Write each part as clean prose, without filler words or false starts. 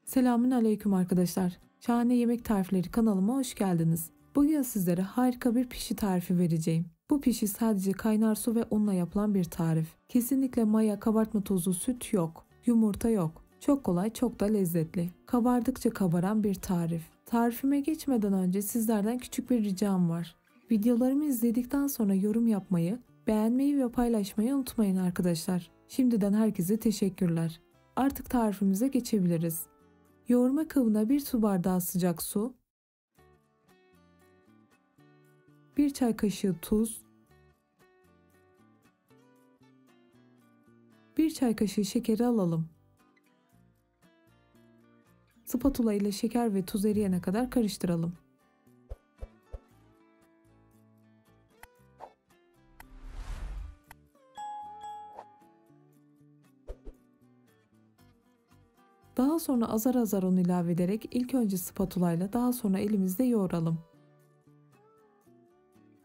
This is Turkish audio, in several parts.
Selamün aleyküm arkadaşlar. Şahane Yemek Tarifleri kanalıma hoş geldiniz. Bugün sizlere harika bir pişi tarifi vereceğim. Bu pişi sadece kaynar su ve unla yapılan bir tarif. Kesinlikle maya, kabartma tozu, süt yok. Yumurta yok. Çok kolay, çok da lezzetli. Kabardıkça kabaran bir tarif. Tarifime geçmeden önce sizlerden küçük bir ricam var. Videolarımı izledikten sonra yorum yapmayı, beğenmeyi ve paylaşmayı unutmayın arkadaşlar. Şimdiden herkese teşekkürler. Artık tarifimize geçebiliriz. Yoğurma kabına 1 su bardağı sıcak su, 1 çay kaşığı tuz, 1 çay kaşığı şekeri alalım. Spatula ile şeker ve tuz eriyene kadar karıştıralım. Daha sonra azar azar un ilave ederek ilk önce spatula ile daha sonra elimizde yoğuralım.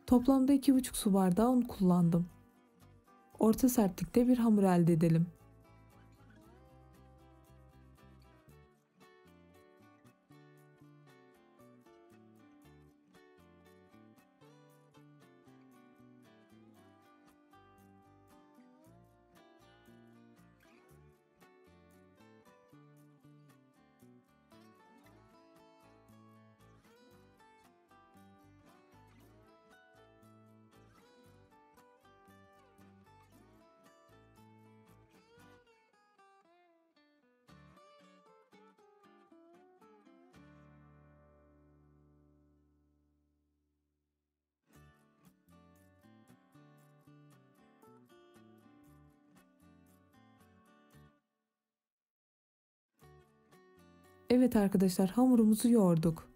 Toplamda 2,5 su bardağı un kullandım. Orta sertlikte bir hamur elde edelim. Evet arkadaşlar, hamurumuzu yoğurduk.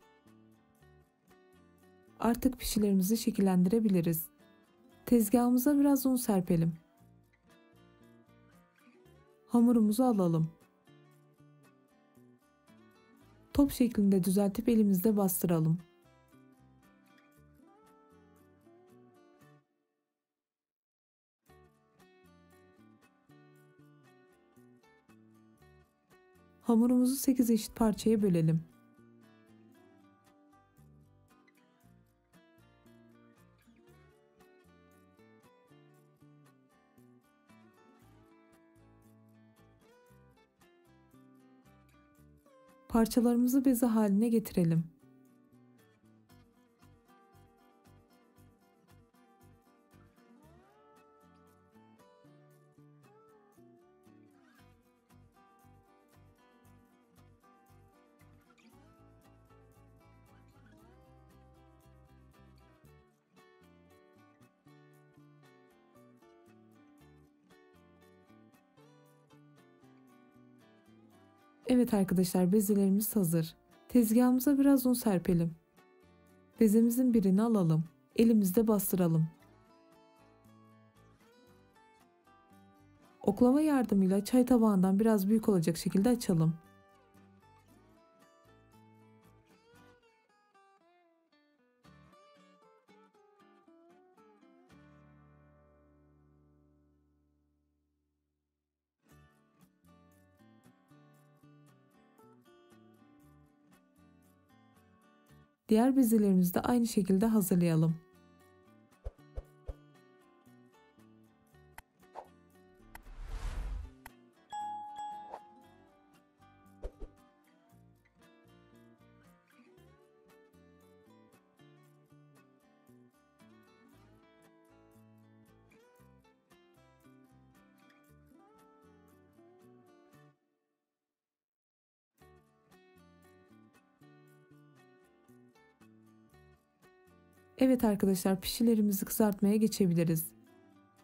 Artık pişilerimizi şekillendirebiliriz. Tezgahımıza biraz un serpelim. Hamurumuzu alalım. Top şeklinde düzeltip elimizde bastıralım. Hamurumuzu 8 eşit parçaya bölelim. Parçalarımızı beze haline getirelim. Evet arkadaşlar, bezelerimiz hazır. Tezgahımıza biraz un serpelim. Bezemizin birini alalım. Elimizde bastıralım. Oklava yardımıyla çay tabağından biraz büyük olacak şekilde açalım. Diğer bezelerimizi de aynı şekilde hazırlayalım. Evet arkadaşlar, pişilerimizi kızartmaya geçebiliriz.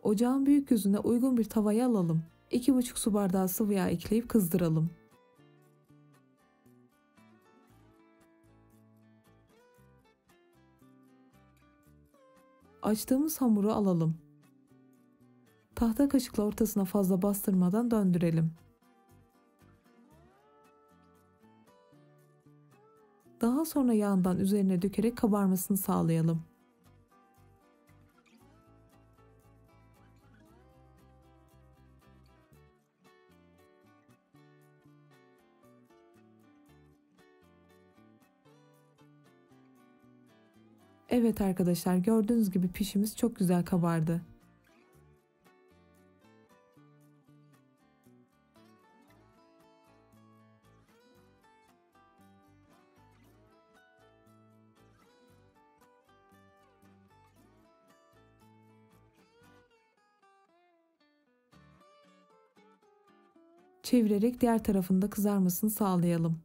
Ocağın büyük yüzüne uygun bir tavayı alalım. 2,5 su bardağı sıvı yağ ekleyip kızdıralım. Açtığımız hamuru alalım. Tahta kaşıkla ortasına fazla bastırmadan döndürelim. Daha sonra yağından üzerine dökerek kabarmasını sağlayalım. Evet arkadaşlar, gördüğünüz gibi pişimiz çok güzel kabardı. Çevirerek diğer tarafında kızarmasını sağlayalım.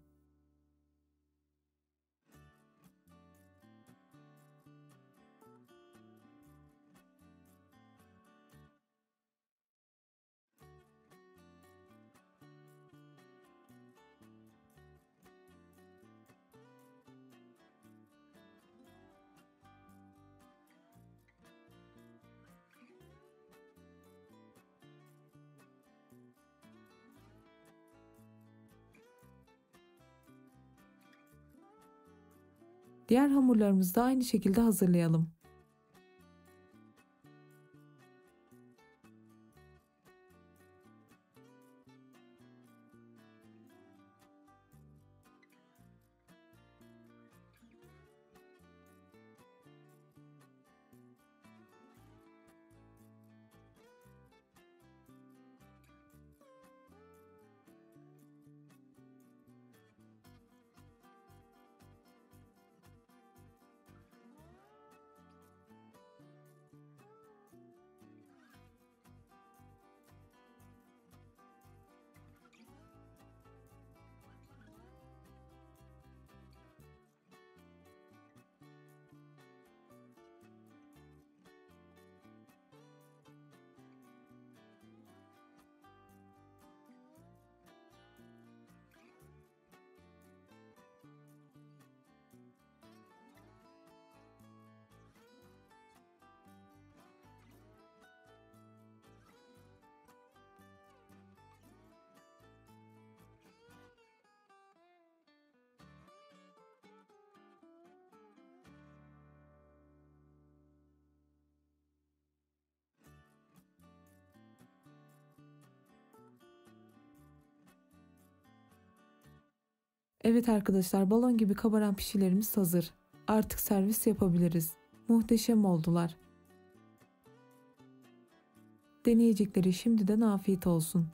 Diğer hamurlarımızı da aynı şekilde hazırlayalım. Evet arkadaşlar, balon gibi kabaran pişilerimiz hazır. Artık servis yapabiliriz. Muhteşem oldular. Deneyecekleri şimdiden afiyet olsun.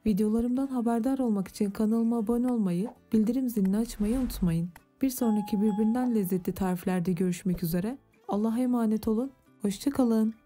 Videolarımdan haberdar olmak için kanalıma abone olmayı, bildirim zilini açmayı unutmayın. Bir sonraki birbirinden lezzetli tariflerde görüşmek üzere. Allah'a emanet olun. Hoşça kalın.